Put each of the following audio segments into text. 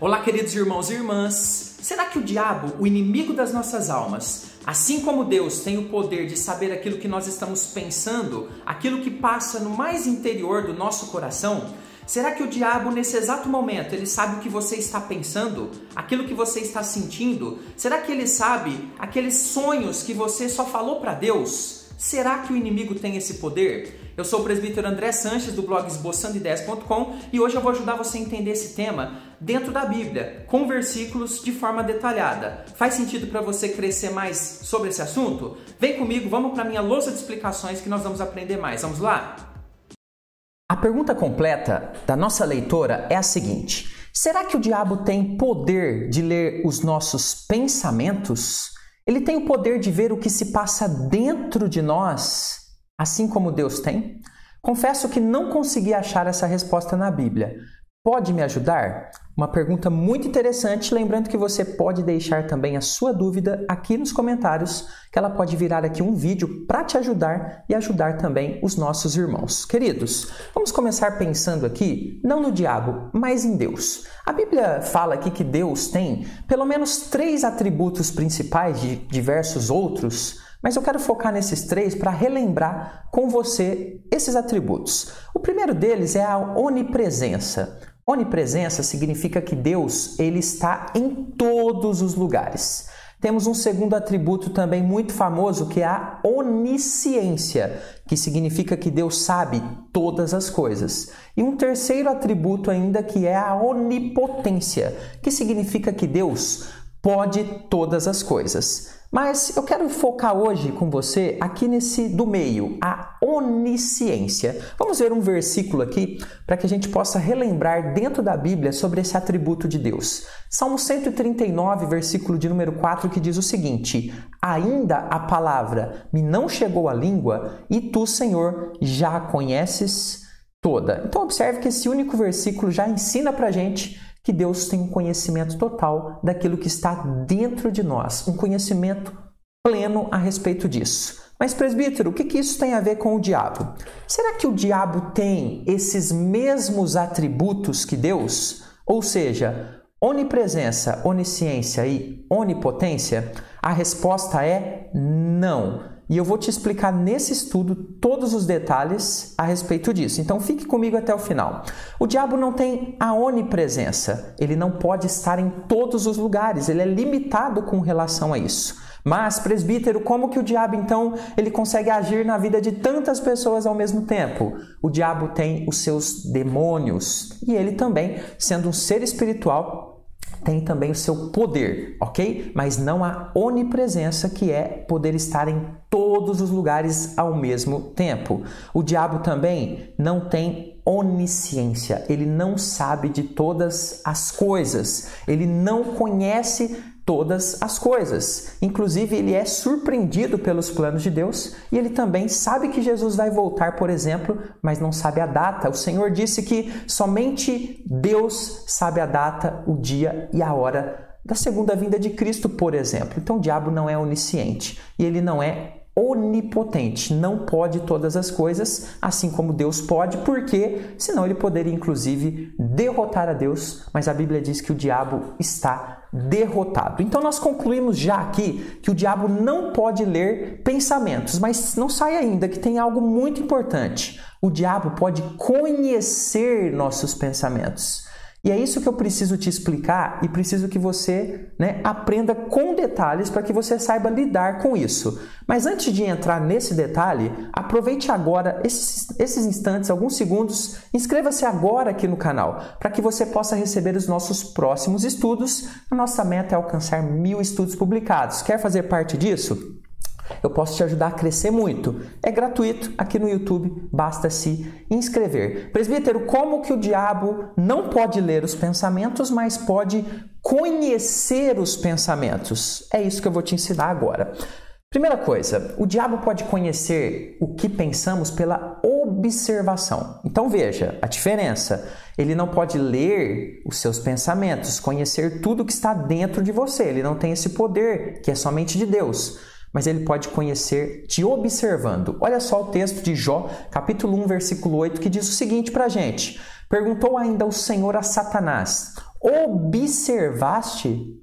Olá, queridos irmãos e irmãs. Será que o diabo, o inimigo das nossas almas, assim como Deus tem o poder de saber aquilo que nós estamos pensando, aquilo que passa no mais interior do nosso coração, será que o diabo, nesse exato momento, ele sabe o que você está pensando, aquilo que você está sentindo? Será que ele sabe aqueles sonhos que você só falou para Deus? Será que o inimigo tem esse poder? Eu sou o presbítero André Sanches, do blog esboçandoideias.com, e hoje eu vou ajudar você a entender esse tema dentro da Bíblia, com versículos de forma detalhada. Faz sentido para você crescer mais sobre esse assunto? Vem comigo, vamos para a minha lousa de explicações que nós vamos aprender mais. Vamos lá? A pergunta completa da nossa leitora é a seguinte: será que o diabo tem poder de ler os nossos pensamentos? Ele tem o poder de ver o que se passa dentro de nós, assim como Deus tem? Confesso que não consegui achar essa resposta na Bíblia. Pode me ajudar? Uma pergunta muito interessante, lembrando que você pode deixar também a sua dúvida aqui nos comentários, que ela pode virar aqui um vídeo para te ajudar e ajudar também os nossos irmãos. Queridos, vamos começar pensando aqui, não no diabo, mas em Deus. A Bíblia fala aqui que Deus tem pelo menos 3 atributos principais de diversos outros, mas eu quero focar nesses 3 para relembrar com você esses atributos. O primeiro deles é a onipresença. Onipresença significa que Deus ele está em todos os lugares. Temos um segundo atributo também muito famoso, que é a onisciência, que significa que Deus sabe todas as coisas. E um terceiro atributo ainda, que é a onipotência, que significa que Deus pode todas as coisas. Mas eu quero focar hoje com você aqui nesse do meio, a onisciência. Vamos ver um versículo aqui para que a gente possa relembrar dentro da Bíblia sobre esse atributo de Deus. Salmo 139, versículo de número 4, que diz o seguinte: ainda a palavra me não chegou à língua e tu, Senhor, já a conheces toda. Então observe que esse único versículo já ensina para a gente que Deus tem um conhecimento total daquilo que está dentro de nós, um conhecimento pleno a respeito disso. Mas, presbítero, o que isso tem a ver com o diabo? Será que o diabo tem esses mesmos atributos que Deus? Ou seja, onipresença, onisciência e onipotência? A resposta é não. E eu vou te explicar nesse estudo todos os detalhes a respeito disso. Então fique comigo até o final. O diabo não tem a onipresença. Ele não pode estar em todos os lugares. Ele é limitado com relação a isso. Mas, presbítero, como que o diabo, então, ele consegue agir na vida de tantas pessoas ao mesmo tempo? O diabo tem os seus demônios. E ele também, sendo um ser espiritual, tem também o seu poder, ok? Mas não a onipresença, que é poder estar em todos os lugares ao mesmo tempo. O diabo também não tem onisciência, ele não sabe de todas as coisas, ele não conhece todas as coisas. Inclusive, ele é surpreendido pelos planos de Deus e ele também sabe que Jesus vai voltar, por exemplo, mas não sabe a data. O Senhor disse que somente Deus sabe a data, o dia e a hora da segunda vinda de Cristo, por exemplo. Então, o diabo não é onisciente e ele não é onipotente, não pode todas as coisas, assim como Deus pode, porque senão ele poderia inclusive derrotar a Deus, mas a Bíblia diz que o diabo está derrotado. Então nós concluímos já aqui que o diabo não pode ler pensamentos, mas não sai ainda, que tem algo muito importante. O diabo pode conhecer nossos pensamentos. E é isso que eu preciso te explicar e preciso que você aprenda com detalhes para que você saiba lidar com isso. Mas antes de entrar nesse detalhe, aproveite agora esses instantes, alguns segundos, inscreva-se agora aqui no canal para que você possa receber os nossos próximos estudos. A nossa meta é alcançar 1000 estudos publicados. Quer fazer parte disso? Eu posso te ajudar a crescer muito. É gratuito aqui no YouTube, basta se inscrever. Presbítero, como que o diabo não pode ler os pensamentos, mas pode conhecer os pensamentos? É isso que eu vou te ensinar agora. Primeira coisa, o diabo pode conhecer o que pensamos pela observação. Então veja a diferença. Ele não pode ler os seus pensamentos, conhecer tudo que está dentro de você. Ele não tem esse poder, que é somente de Deus. mas ele pode conhecer te observando. Olha só o texto de Jó, capítulo 1, versículo 8, que diz o seguinte para a gente. Perguntou ainda o Senhor a Satanás: observaste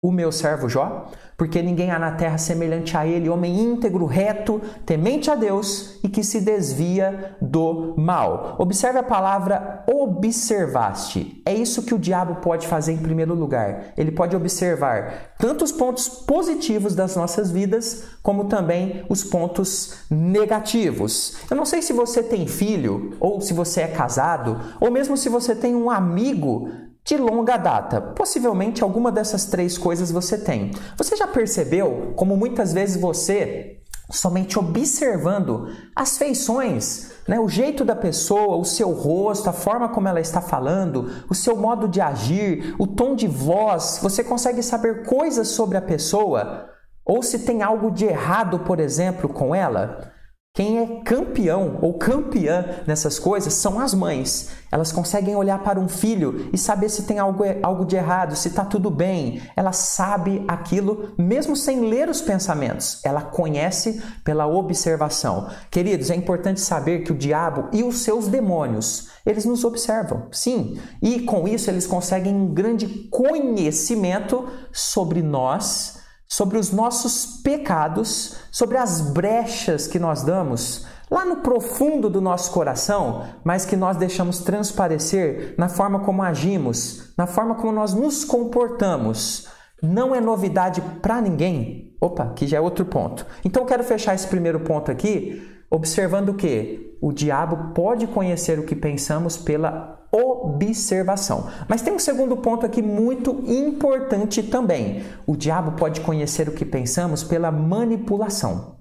o meu servo Jó? Porque ninguém há na terra semelhante a ele, homem íntegro, reto, temente a Deus e que se desvia do mal. Observe a palavra observaste. É isso que o diabo pode fazer em primeiro lugar. Ele pode observar tanto os pontos positivos das nossas vidas, como também os pontos negativos. Eu não sei se você tem filho, ou se você é casado, ou mesmo se você tem um amigo de longa data. Possivelmente alguma dessas três coisas você tem. Você já percebeu como muitas vezes você, somente observando as feições, o jeito da pessoa, o seu rosto, a forma como ela está falando, o seu modo de agir, o tom de voz, você consegue saber coisas sobre a pessoa? Ou se tem algo de errado, por exemplo, com ela? Quem é campeão ou campeã nessas coisas são as mães. Elas conseguem olhar para um filho e saber se tem algo de errado, se está tudo bem. Ela sabe aquilo mesmo sem ler os pensamentos. Ela conhece pela observação. Queridos, é importante saber que o diabo e os seus demônios, eles nos observam, sim. E com isso eles conseguem um grande conhecimento sobre nós, sobre os nossos pecados, sobre as brechas que nós damos lá no profundo do nosso coração, mas que nós deixamos transparecer na forma como agimos, na forma como nós nos comportamos. Não é novidade para ninguém. Opa, que já é outro ponto. Então eu quero fechar esse primeiro ponto aqui, observando o quê? O diabo pode conhecer o que pensamos pela observação. Mas tem um segundo ponto aqui muito importante também. O diabo pode conhecer o que pensamos pela manipulação.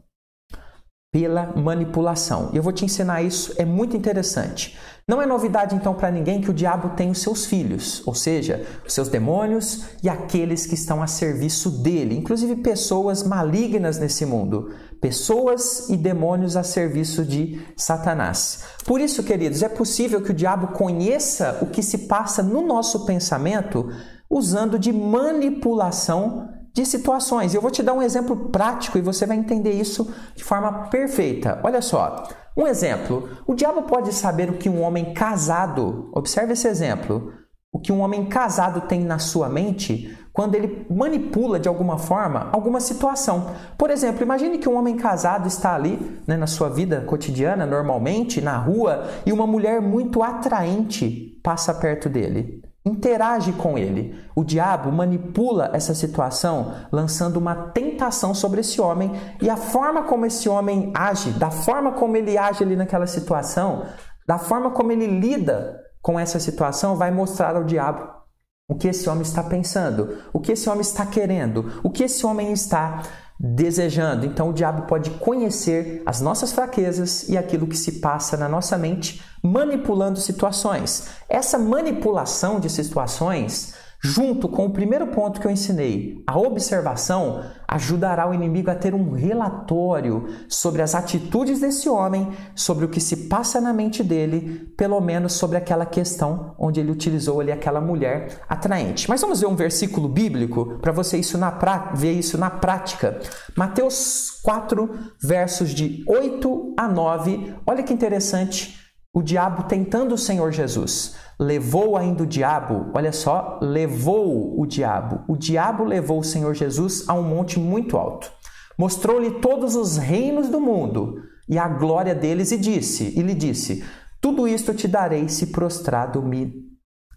Pela manipulação. E eu vou te ensinar isso, é muito interessante. Não é novidade então para ninguém que o diabo tem os seus filhos, ou seja, os seus demônios e aqueles que estão a serviço dele, inclusive pessoas malignas nesse mundo, pessoas e demônios a serviço de Satanás. Por isso, queridos, é possível que o diabo conheça o que se passa no nosso pensamento usando de manipulação de situações. Eu vou te dar um exemplo prático e você vai entender isso de forma perfeita. Olha só, um exemplo. O diabo pode saber o que um homem casado, observe esse exemplo, o que um homem casado tem na sua mente quando ele manipula de alguma forma alguma situação. Por exemplo, imagine que um homem casado está ali, na sua vida cotidiana, normalmente, na rua, e uma mulher muito atraente passa perto dele. Interage com ele. O diabo manipula essa situação, lançando uma tentação sobre esse homem, e a forma como esse homem age, da forma como ele age ali naquela situação, da forma como ele lida com essa situação, vai mostrar ao diabo o que esse homem está pensando, o que esse homem está querendo, o que esse homem está desejando. Então o diabo pode conhecer as nossas fraquezas e aquilo que se passa na nossa mente, manipulando situações. Essa manipulação de situações, junto com o primeiro ponto que eu ensinei, a observação, ajudará o inimigo a ter um relatório sobre as atitudes desse homem, sobre o que se passa na mente dele, pelo menos sobre aquela questão onde ele utilizou ali aquela mulher atraente. Mas vamos ver um versículo bíblico para você ver isso na prática. Mateus 4, versos de 8 a 9. Olha que interessante, o diabo tentando o Senhor Jesus. Levou ainda o diabo, olha só, levou o diabo. O diabo levou o Senhor Jesus a um monte muito alto. Mostrou-lhe todos os reinos do mundo e a glória deles e lhe disse, tudo isto te darei se prostrado me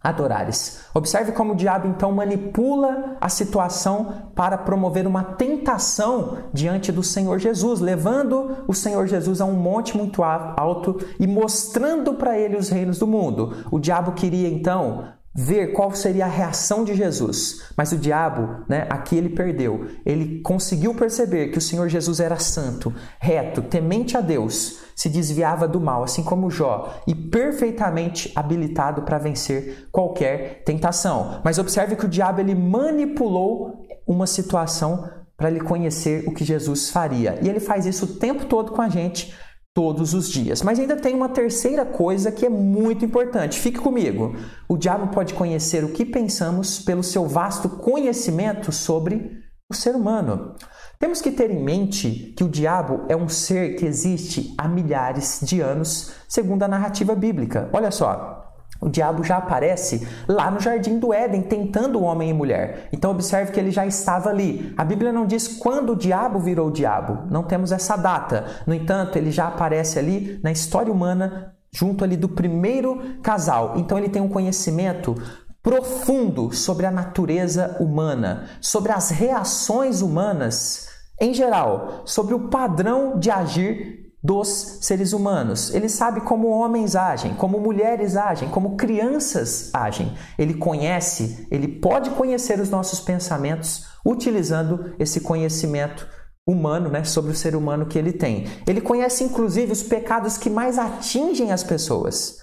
adorares. Observe como o diabo então manipula a situação para promover uma tentação diante do Senhor Jesus, levando o Senhor Jesus a um monte muito alto e mostrando para ele os reinos do mundo. O diabo queria então ver qual seria a reação de Jesus, mas o diabo, aqui ele perdeu. Ele conseguiu perceber que o Senhor Jesus era santo, reto, temente a Deus, se desviava do mal, assim como Jó, e perfeitamente habilitado para vencer qualquer tentação. Mas observe que o diabo ele manipulou uma situação para ele conhecer o que Jesus faria. E ele faz isso o tempo todo com a gente, todos os dias. Mas ainda tem uma terceira coisa que é muito importante. Fique comigo. O diabo pode conhecer o que pensamos pelo seu vasto conhecimento sobre o ser humano. Temos que ter em mente que o diabo é um ser que existe há milhares de anos, segundo a narrativa bíblica. Olha só, o diabo já aparece lá no Jardim do Éden, tentando o homem e mulher. Então observe que ele já estava ali. A Bíblia não diz quando o diabo virou diabo, não temos essa data. No entanto, ele já aparece ali na história humana, junto ali do primeiro casal. Então ele tem um conhecimento profundo sobre a natureza humana, sobre as reações humanas em geral, sobre o padrão de agir dos seres humanos. Ele sabe como homens agem, como mulheres agem, como crianças agem. Ele conhece, ele pode conhecer os nossos pensamentos utilizando esse conhecimento humano, sobre o ser humano que ele tem. Ele conhece inclusive os pecados que mais atingem as pessoas.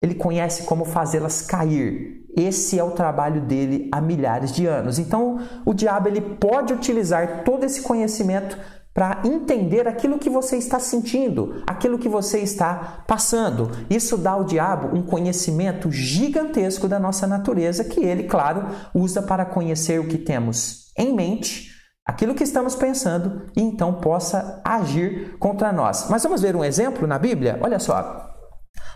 Ele conhece como fazê-las cair. Esse é o trabalho dele há milhares de anos. Então, o diabo ele pode utilizar todo esse conhecimento para entender aquilo que você está sentindo, aquilo que você está passando. Isso dá ao diabo um conhecimento gigantesco da nossa natureza, que ele, claro, usa para conhecer o que temos em mente, aquilo que estamos pensando, e então possa agir contra nós. Mas vamos ver um exemplo na Bíblia? Olha só.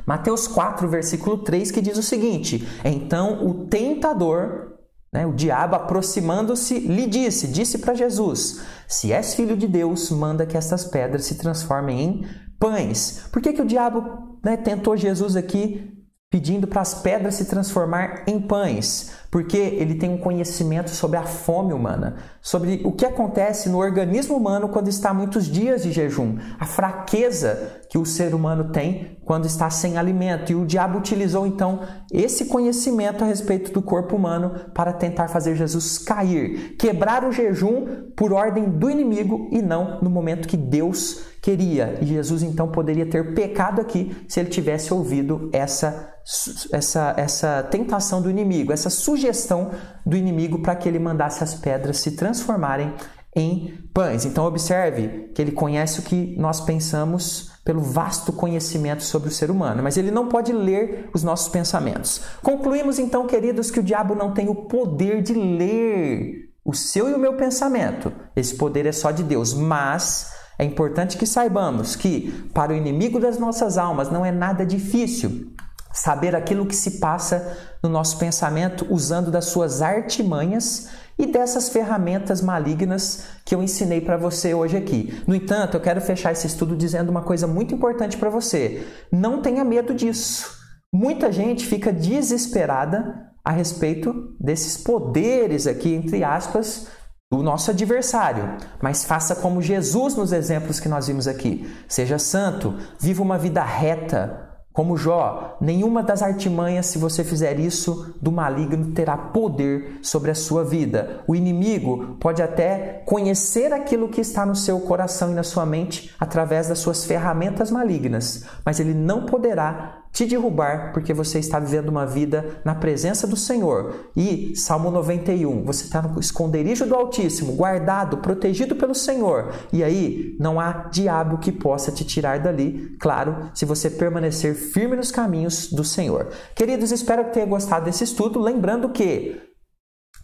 Mateus 4, versículo 3, que diz o seguinte: então o tentador, o diabo, aproximando-se, lhe disse para Jesus: se és filho de Deus, manda que estas pedras se transformem em pães. Por que o diabo tentou Jesus aqui, pedindo para as pedras se transformar em pães? Porque ele tem um conhecimento sobre a fome humana, sobre o que acontece no organismo humano quando está há muitos dias de jejum, a fraqueza que o ser humano tem quando está sem alimento. E o diabo utilizou então esse conhecimento a respeito do corpo humano para tentar fazer Jesus cair, quebrar o jejum por ordem do inimigo e não no momento que Deus queria. E Jesus então poderia ter pecado aqui se ele tivesse ouvido essa tentação do inimigo, essa sugestão do inimigo para que ele mandasse as pedras se transformarem em pães. Então observe que ele conhece o que nós pensamos pelo vasto conhecimento sobre o ser humano, mas ele não pode ler os nossos pensamentos. Concluímos então, queridos, que o diabo não tem o poder de ler o seu e o meu pensamento. Esse poder é só de Deus, mas é importante que saibamos que para o inimigo das nossas almas não é nada difícil saber aquilo que se passa no nosso pensamento usando das suas artimanhas e dessas ferramentas malignas que eu ensinei para você hoje aqui. No entanto, eu quero fechar esse estudo dizendo uma coisa muito importante para você. Não tenha medo disso. Muita gente fica desesperada a respeito desses poderes aqui, entre aspas, do nosso adversário. Mas faça como Jesus nos exemplos que nós vimos aqui. Seja santo, viva uma vida reta, como Jó. Nenhuma das artimanhas, se você fizer isso, do maligno terá poder sobre a sua vida. O inimigo pode até conhecer aquilo que está no seu coração e na sua mente através das suas ferramentas malignas, mas ele não poderá te derrubar, porque você está vivendo uma vida na presença do Senhor. E Salmo 91, você está no esconderijo do Altíssimo, guardado, protegido pelo Senhor. E aí não há diabo que possa te tirar dali, claro, se você permanecer firme nos caminhos do Senhor. Queridos, espero que tenha gostado desse estudo. Lembrando que,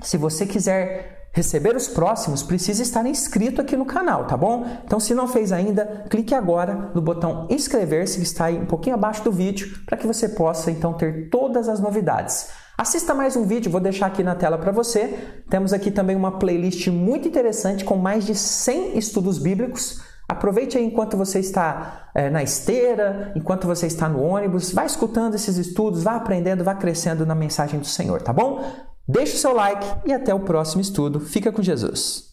se você quiser receber os próximos, precisa estar inscrito aqui no canal, tá bom? Então, se não fez ainda, clique agora no botão inscrever-se, que está aí um pouquinho abaixo do vídeo, para que você possa, então, ter todas as novidades. Assista mais um vídeo, vou deixar aqui na tela para você. Temos aqui também uma playlist muito interessante com mais de 100 estudos bíblicos. Aproveite aí enquanto você está na esteira, enquanto você está no ônibus, vá escutando esses estudos, vá aprendendo, vá crescendo na mensagem do Senhor, tá bom? Deixe o seu like e até o próximo estudo. Fica com Jesus.